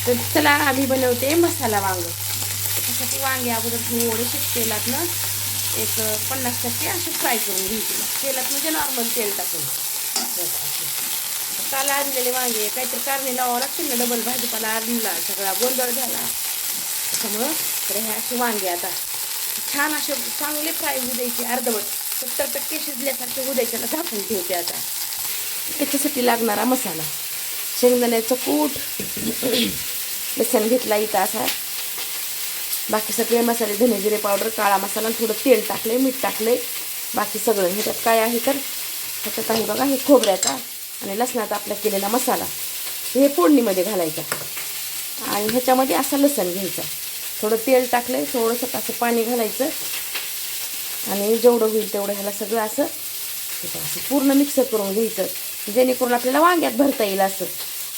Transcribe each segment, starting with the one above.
तर चला आम्ही बनवते मसाला वांग. त्यासाठी वांगे अगोदर थोडेसे तेलात ना एक 50% असे फ्राय करून घ्यायचे. तेलात म्हणजे नॉर्मल तेल टाकून. काल आणलेले वांगे काहीतरी कारणे लावावं लागतील ना, डबल भाजीपाला आणला सगळा गोंधळ झाला त्याच्यामुळं. तर हे असे वांगे आता छान असे चांगले फ्राय होऊ द्यायचे. अर्धवट 70% शिजल्यासारखे होऊ द्यायचे. झाकून ठेवते आता. त्याच्यासाठी लागणारा मसाला: शेंगदाण्याचं कूट, लसूण घेतला इथं असा, बाकी सगळे मसाले, धने जिरे पावडर, काळा मसाला, थोडं तेल टाकले, मीठ टाकले, बाकी सगळं. ह्याच्यात काय आहे तर ह्याच्यात आहे बघा, हे खोबऱ्याचा आणि लसणाचा आपला केलेला मसाला, हे फोडणीमध्ये घालायचा. आणि ह्याच्यामध्ये असा लसूण घ्यायचा, थोडं तेल टाकलं, थोडंसं असं पाणी घालायचं आणि जेवढं होईल तेवढं ह्याला सगळं असं पूर्ण मिक्स करून घ्यायचं, जेणेकरून आपल्याला वांग्यात भरता येईल असं.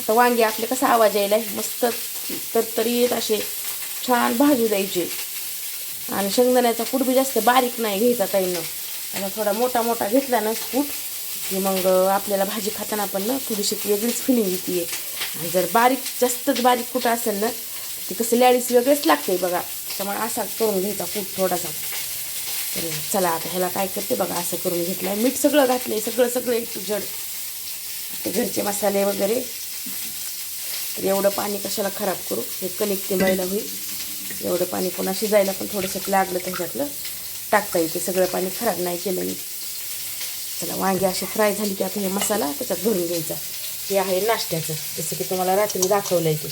आता वांगे आपले कसा आवाज यायला मस्त तरतरीत असे छान भाजू द्यायचे. आणि शेंगदाण्याचा कूट बी जास्त बारीक नाही घ्यायचा ताईनं, आणि थोडा मोठा मोठा घेतला ना कूट की मग आपल्याला भाजी खाताना पण ना थोडीशी वेगळीच फिलिंग येते. आणि जर जास्तच बारीक कूट असेल ना ते कसं लॅडीज वेगळेच लागते बघा, त्यामुळे असा करून घ्यायचा कूट थोडासा. तर चला आता ह्याला काय करते बघा, असं करून घेतलं आहे, मीठ सगळं घातलं आहे, सगळं एक जड ते घरचे मसाले वगैरे. तर एवढं पाणी कशाला खराब करू, हे कणिक ते मैला होईल. एवढं पाणी पुन्हा शिजायला पण थोडंसं लागलं तर ह्याच्यातलं टाकता येते, सगळं पाणी खराब नाही केलं मी. चला वांगे असे फ्राय झाली की आता हे मसाला त्याच्यात भरून घ्यायचा. हे आहे नाश्त्याचं, जसं की तुम्हाला रात्री दाखवलं आहे ते.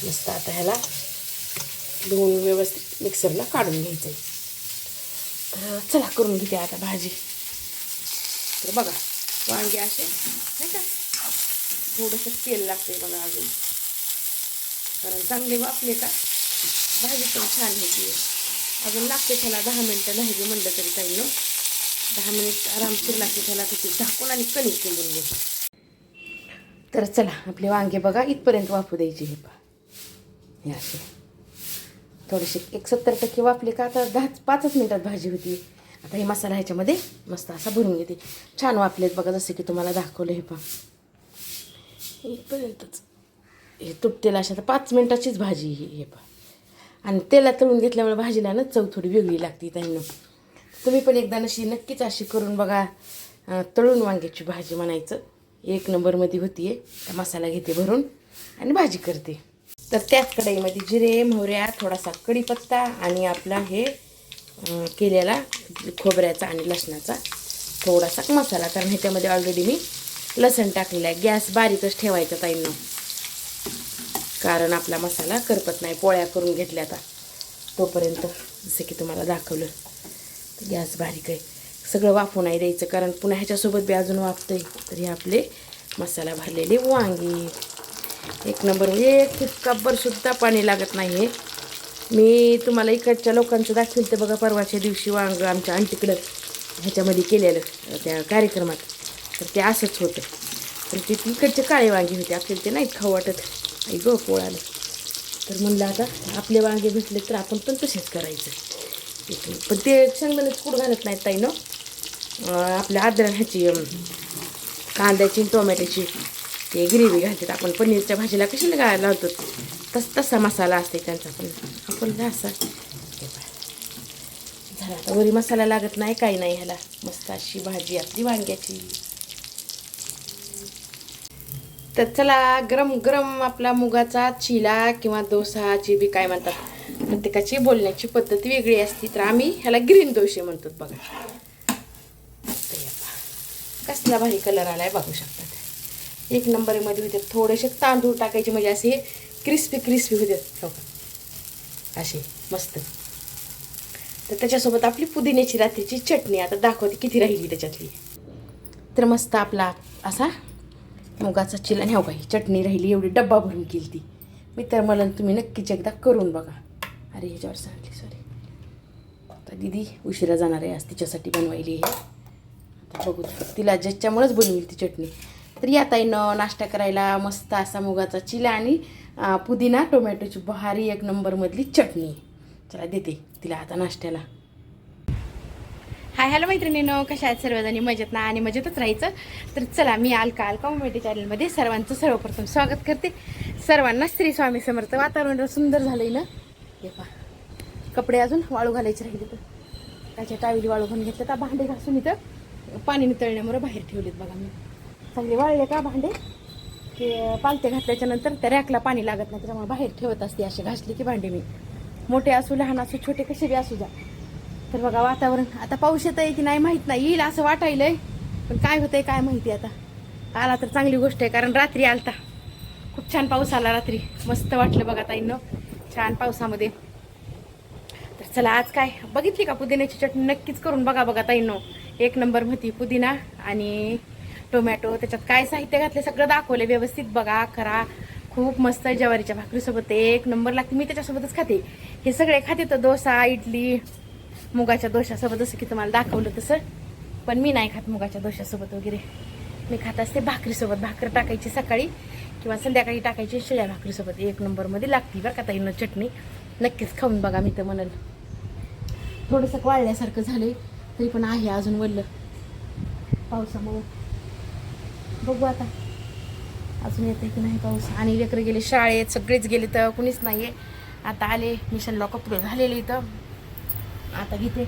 मस्त आता ह्याला धुवून व्यवस्थित मिक्सरला काढून घ्यायचं आहे. तर चला करून घेते आता भाजी. तर बघा वांगे असे नाही का, थोडंसं तेल लागते बघा अजून, कारण चांगले वाफले का भाजी पण छान होती. अजून लागते त्याला 10 मिनटं, नाही बी म्हणलं तरी काही न 10 मिनिट आरामशीर लागते त्याला. तिथे झाकून आणि कणिक शिंदून घ्यायची. तर चला आपले वांगे बघा इथपर्यंत वाफू द्यायचे. हे असे थोडेसे 70% वाफले का आता 5 मिनिटात भाजी होती. आता हे मसाला ह्याच्यामध्ये मस्त असा भरून घेते. छान वाफलेत बघा, जसे की तुम्हाला दाखवलं. हे पहा इथपर्यंतच हे तुटतेल अशा. तर 5 मिनिटाचीच भाजी हे पहा. आणि तेलात तळून घेतल्यामुळे भाजीला ना चव थोडी वेगळी लागते त्यांना. तुम्ही पण एकदा नक्कीच अशी करून बघा. तळून वांग्याची भाजी म्हणायचं, 1 नंबरमध्ये होती आहे. मसाला घेते भरून आणि भाजी करते. तर त्याच कढईमध्ये जिरे, मोहऱ्या, थोडासा कढीपत्ता आणि आपला हे केलेला खोबऱ्याचा आणि लसणाचा थोडासा मसाला, कारण ह्याच्यामध्ये ऑलरेडी मी लसण टाकलेला आहे. गॅस बारीकच ठेवायचा ताईंनो, कारण आपला मसाला करपत नाही. पोळ्या करून घेतल्या आता तोपर्यंत, जसं की तुम्हाला दाखवलं. गॅस बारीक आहे. सगळं वाफू नाही द्यायचं, कारण पुन्हा ह्याच्यासोबत बी अजून वाफतं आहे. तर हे आपले मसाला भरलेले वांगी 1 नंबर. एक कपभरसुद्धा पाणी लागत नाही. हे मी तुम्हाला इकडच्या लोकांचं दाखवेल ते बघा, परवाच्या दिवशी वांग आमच्या आंटीकडं ह्याच्यामध्ये केलेलं त्या कार्यक्रमात. तर ते असंच होतं. तर ते इकडचे काळे वांगे होते, आपल्याला ते नाहीत खाऊ वाटत. आई गं पोळालं. तर म्हणलं आता आपले वांगे भेटले तर आपण पण तसेच करायचं. पण ते शेंगदाण्याचं कूट घालत नाहीत ताई ना, आपल्या ह्याची कांद्याची टोमॅटोची ते ग्रेव्ही घालतात. आपण पनीरच्या भाजीला कशाला घालायला लावतो तसा मसाला असते त्यांचा, पण आपण असा झाला. आता वरी मसाला लागत नाही, काही नाही. ह्याला मस्त अशी भाजी आपली वांग्याची. तर चला गरम गरम आपला मुगाचा चिला किंवा डोसा, जे बी काय म्हणतात, प्रत्येकाची बोलण्याची पद्धत वेगळी असते. तर आम्ही ह्याला ग्रीन डोसे म्हणतो बघा. कसला भारी कलर आलाय बघू शकतात. 1 नंबरमध्ये होते. थोडेसे तांदूळ टाकायचे म्हणजे असे क्रिस्पी होते असे मस्त. तर त्याच्यासोबत आपली पुदिन्याची रात्रीची चटणी आता दाखवते किती राहिली त्याच्यातली. तर मस्त आपला असा मुगाचा चिला. आणि हो काही चटणी राहिली, एवढी डब्बा भरून केली ती मी. तर मला तुम्ही नक्कीच एकदा करून बघा. अरे ह्याच्यावर सांगली सॉरी, आता दीदी उशिरा जाणार आहे आज, तिच्यासाठी बनवायली हे. आता बघू तिला ज्याच्यामुळेच बनवेल ती चटणी. तर या ताईनं नाश्ता करायला मस्त असा मुगाचा चिला आणि पुदिना टोमॅटोची भारी 1 नंबरमधली चटणी. चला देते तिला आता नाश्त्याला. हाय हॅलो मैत्रिणींनो, कशा आहेत सर्वजणी? मजेत ना आणि मजेतच राहायचं. तर चला, मी अलका कॉमेडी चॅनलमध्ये सर्वांचं सर्वप्रथम स्वागत करते. सर्वांना श्री स्वामी समर्थ. वातावरण सुंदर झालंय ना. हे पहा, कपडे अजून वाळू घालायचे राहिले तर त्याच्या टावेली वाळू घालून घेतलं. तर भांडे घासून इथं पाणी नितळण्यामुळे बाहेर ठेवलेत बघा. मी चांगले वाळले का भांडे की पालते घातल्याच्या नंतर त्या रॅकला पाणी लागत नाही, त्याच्यामुळे बाहेर ठेवत असते. असे घासले की भांडे मी, मोठे असू लहान असू छोटे कसे बी असू द्या. तर बघा, वातावरण आता पाऊस येत आहे की नाही माहीत नाही, येईल असं वाटायलंय, पण काय होतंय काय माहिती. आता आला तर चांगली गोष्ट आहे, कारण रात्री आलता खूप छान पाऊस आला रात्री. मस्त वाटलं बघा ताईंनो छान पावसामध्ये. तर चला, आज काय बघितली का पुदिन्याची चटणी? नक्कीच करून बघा ताईंनो, एक नंबर होती. पुदिना आणि टोमॅटो, त्याच्यात काय साहित्य घातले सगळं दाखवले व्यवस्थित. बघा करा, खूप मस्त. ज्वारीच्या भाकरीसोबत एक नंबर लागते. मी त्याच्यासोबतच खाते. हे सगळे खाते तर डोसा, इडली, मुगाच्या दोशासोबत, जसं की तुम्हाला दाखवलं तसं. पण मी नाही खात मुगाच्या दोशासोबत वगैरे. मी खात असते भाकरीसोबत. भाकर टाकायची सकाळी किंवा संध्याकाळी टाकायची शिळ्या भाकरीसोबत. एक नंबरमध्ये लागते बरं का ताईंनो चटणी. नक्कीच खाऊन बघा. मी तर म्हणाल थोडंसं वाळल्यासारखं झालंय, तरी पण आहे अजून वल्ल पावसामुळं. बघू आता अजून येते की नाही पाऊस. आणि लेकरं गेले शाळेत, सगळेच गेले तर कुणीच नाही आहे. आता आले मिशनला, कपडे झालेले इथं. आता घेते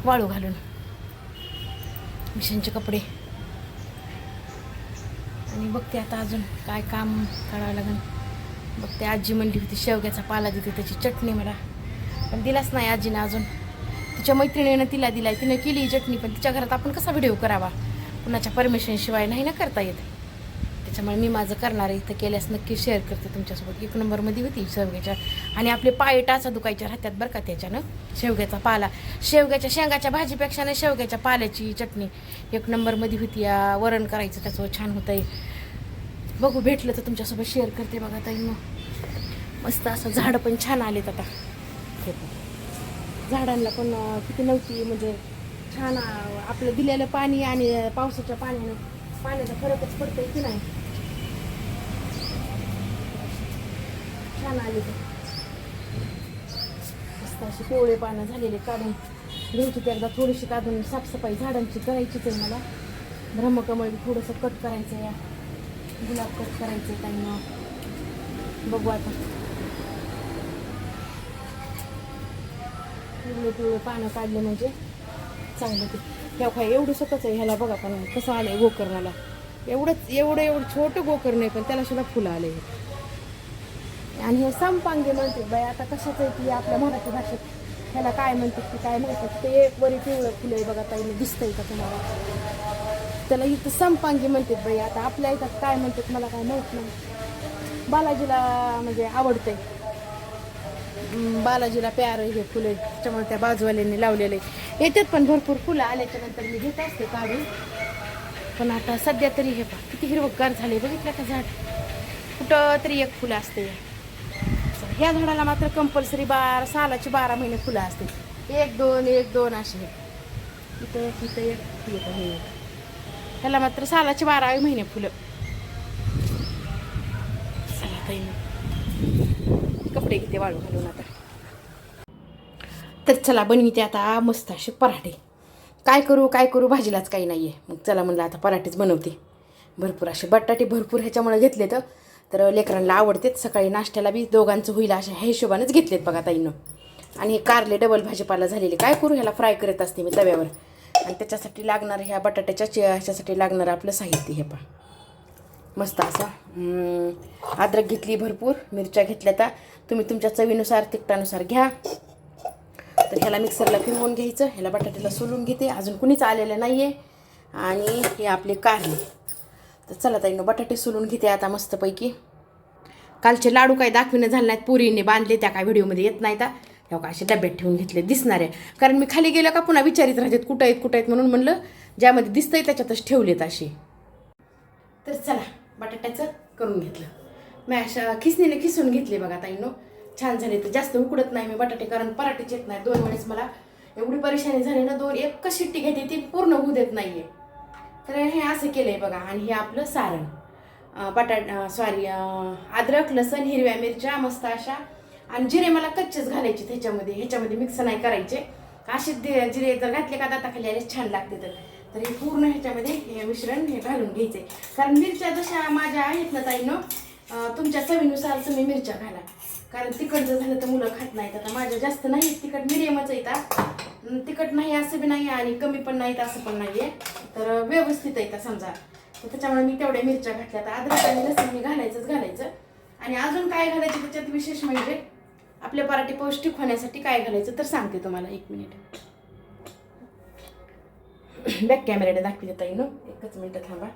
वाळू घालून मिशनचे कपडे आणि बघते आता अजून काय काम करावं लागेल. बघते, आजी म्हणली होती शेवग्याचा पाला देते, त्याची चटणी मला, पण दिलाच नाही आजीनं अजून. तिच्या मैत्रिणीनं तिला दिलाय, तिनं केली चटणी, पण तिच्या घरात आपण कसा व्हिडिओ करावा, कुणाच्या परमिशनशिवाय नाही ना करता येत. त्याच्यामुळे मी माझं करणार आहे. इथं केल्यास नक्की शेअर करते तुमच्यासोबत. एक नंबरमध्ये होती शेवग्याच्या. आणि आपले पाय टाचा दुखायच्या राहतात बरं का त्याच्यानं. शेवग्याचा पाला, शेवग्याच्या शेंगाच्या भाजीपेक्षा ना शेवग्याच्या पाल्याची चटणी एक नंबरमध्ये होती. वरण करायचं त्याचं छान होतं आहे. बघू, भेटलं तर तुमच्यासोबत शेअर करते बघा ताई. मस्त असं झाडं पण छान आलेत आता. झाडांना पण किती नव्हती, म्हणजे छान आपलं दिलेलं पाणी आणि पावसाच्या पाण्याचा फरकच पडतंय की नाही. छान आले ते मस्त असे पिवळे पानं झालेले काढून घ्यायची. ते एकदा थोडीशी काढून साफसफाई झाडांची करायचीच आहे मला. ब्रह्मकमळ थोडंसं कट करायचं आहे, गुलाब कट करायचं आहे त्यांना. बघू आता. पिवळे पानं काढले म्हणजे चांगलं. ते तेव्हा एवढं स्वतःच आहे ह्याला बघा, पण कसं आलंय गोकर्णाला. एवढं छोटं गोकर्ण नाही, पण त्याला सुद्धा फुलं आले. आणि हे संपांगे म्हणतात बाई. आता कशाचं आहे की आपल्या मराठी भाषेत ह्याला काय म्हणतात की काय म्हणतात, ते एक वरी पिवळं फुलं आहे बघा ताईने, दिसतंय का तुम्हाला? त्याला इथं संपांगी म्हणतात बाई. आता आपल्या इथं काय म्हणतात मला काय माहीत नाही. बालाजीला म्हणजे आवडतंय, बालाजीला प्यार हे फुलं, त्याच्यामुळे त्या बाजूवाल्यांनी लावलेलं आहे. याच्यात पण भरपूर फुलं आल्याच्या नंतर मी घेत असते काढून. पण आता सध्या तरी हे पहा किती हिरवगार झाले, बघितलं का झाड? कुठं तरी एक फुलं असते. ह्या झाडाला मात्र कंपल्सरी सालाची 12 महिने फुलं असते. एक दोन असे. इथं एक हे. ह्याला मात्र सालाची 12 महिने फुलं. चला ताई, कपडे घेते वाळू घालून आता. तर चला, बनविते आता मस्त असे पराठे. काय करू भाजीलाच काही नाही आहे. मग चला म्हणलं आता पराठेच बनवते. भरपूर असे बटाटे भरपूर ह्याच्यामुळे घेतले तर लेकरांना आवडतेत. सकाळी नाश्त्याला बी दोघांचं होईल अशा ह्या हिशोबानेच घेतलेत बघा ताईनं. आणि हे कारले डबल भाजीपाला झालेले. काय करू, ह्याला फ्राय करत असते मी तव्यावर. आणि त्याच्यासाठी लागणार ह्या बटाट्याच्या ह्याच्यासाठी लागणार आपलं साहित्य हे पहा. मस्त असं अद्रक घेतली भरपूर, मिरच्या घेतल्या. तर तुम्ही तुमच्या चवीनुसार तिखटानुसार घ्या. तर ह्याला मिक्सरला फिरवून घ्यायचं. ह्याला बटाट्याला सोलून घेते, अजून कुणीच आलेलं नाही आहे. आणि हे आपले कारले. तर चला ताईनं बटाटे सोलून घेते आता मस्तपैकी. कालचे लाडू काय दाखविणं झाले नाहीत, पुरीने बांधले, त्या काय व्हिडिओमध्ये येत नाही. त्या का असे डब्यात ठेवून घेतले दिसणार आहे, कारण मी खाली गेलं का पुन्हा विचारित राहतात कुठं आहेत म्हणून म्हणलं ज्यामध्ये दिसतंय त्याच्यातच ठेवलेत असे. तर चला, बटाट्याचं करून घेतलं. मी अशा खिसणीने खिसून घेतले बघा ताईंनो. छान झाले. तर जास्त उकडत नाही मी बटाटे, कारण पराठेच येत नाही. 2 वेळेस मला एवढी परेशानी झाली ना, एकच शिट्टी घेते ती पूर्ण होऊ देत नाहीये. तर हे असं केलंय बघा. आणि हे आपलं सारण, अद्रक, लसण, हिरव्या मिरच्या मस्त अशा, आणि जिरे मला कच्चेच घालायचे त्याच्यामध्ये, ह्याच्यामध्ये मिक्स नाही करायचे. असे जिरे जर घातले का दाताखाली आले छान लागते. तर हे पूर्ण ह्याच्यामध्ये हे मिश्रण हे घालून घ्यायचे. कारण मिरच्या जशा माझ्या आहेत ना ताईंनो, तुमच्या चवीनुसार तुम्ही मिरच्या घाला. कारण तिखट जर झालं तर मुलं खात नाहीत. आता माझ्या जास्त नाही तिखट, मिडियमच येतात. तिखट नाही असं बी नाही आणि कमी पण नाहीत असं पण नाही आहे. तर व्यवस्थित येतात समजा. तर त्याच्यामुळे मी तेवढ्या मिरच्या घातल्या. तर अद्रक आणि लसूण मी घालायचं. आणि अजून काय घालायचं त्याच्यात विशेष म्हणजे आपले पराठे पौष्टिक होण्यासाठी काय घालायचं तर सांगते तुम्हाला. 1 मिनिट बॅक कॅमेऱ्याने दाखवते ताईनो, एकच मिनिट थांबा.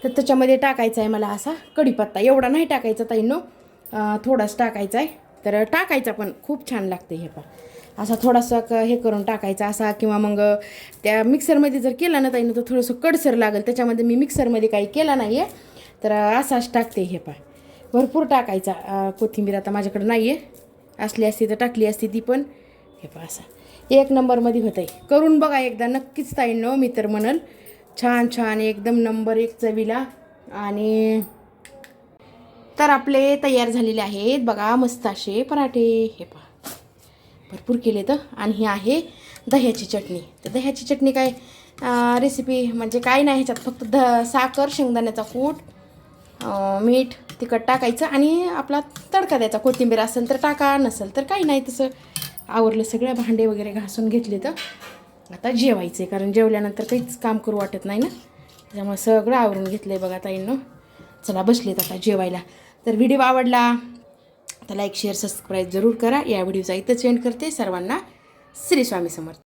तर त्याच्यामध्ये टाकायचा आहे मला असा कढीपत्ता. एवढा नाही टाकायचा ताईनो, थोडाच टाकायचा आहे. तर टाकायचा पण खूप छान लागते हे पण. असा थोडासा हे करून टाकायचा असा, किंवा मग त्या मिक्सरमध्ये जर केला ना ताईनो तर थोडंसं कडसर लागेल. त्याच्यामध्ये मी मिक्सरमध्ये काही केला नाही आहे, तर असाच टाकते हे पा. भरपूर टाकायचा. कोथिंबीर आता माझ्याकडे नाही आहे, असली असती तर टाकली असती ती पण. हे पा असा 1 नंबरमध्ये होतं आहे. करून बघा एकदा नक्कीच ताईंनो, मी तर म्हणल छान छान एकदम नंबर 1 चवीला. आणि तर आपले तयार झालेले आहेत बघा मस्त असे पराठे. हे पहा भरपूर केले तर. आणि ही आहे दह्याची चटणी. तर दह्याची चटणी काय रेसिपी म्हणजे काय नाही, ह्याच्यात फक्त साखर, शेंगदाण्याचा कूट, मीठ, तिखट टाकायचं आणि आपला तडका द्यायचा. कोथिंबीर असेल तर टाका, नसेल तर काही नाही. तसं आवरलं सगळ्या. भांडे वगैरे घासून घेतले. तर आता जेवायचे, कारण जेवल्यानंतर काहीच काम करू वाटत नाही ना. त्याच्यामुळे सगळं आवरून घेतलं आहे बघा ताईंनो. चला बसलेत आता जेवायला. तर व्हिडिओ आवडला तर लाईक, शेअर, सबस्क्राईब जरूर करा. या व्हिडिओचा इथंच एंड करते. सर्वांना श्री स्वामी समर्थ.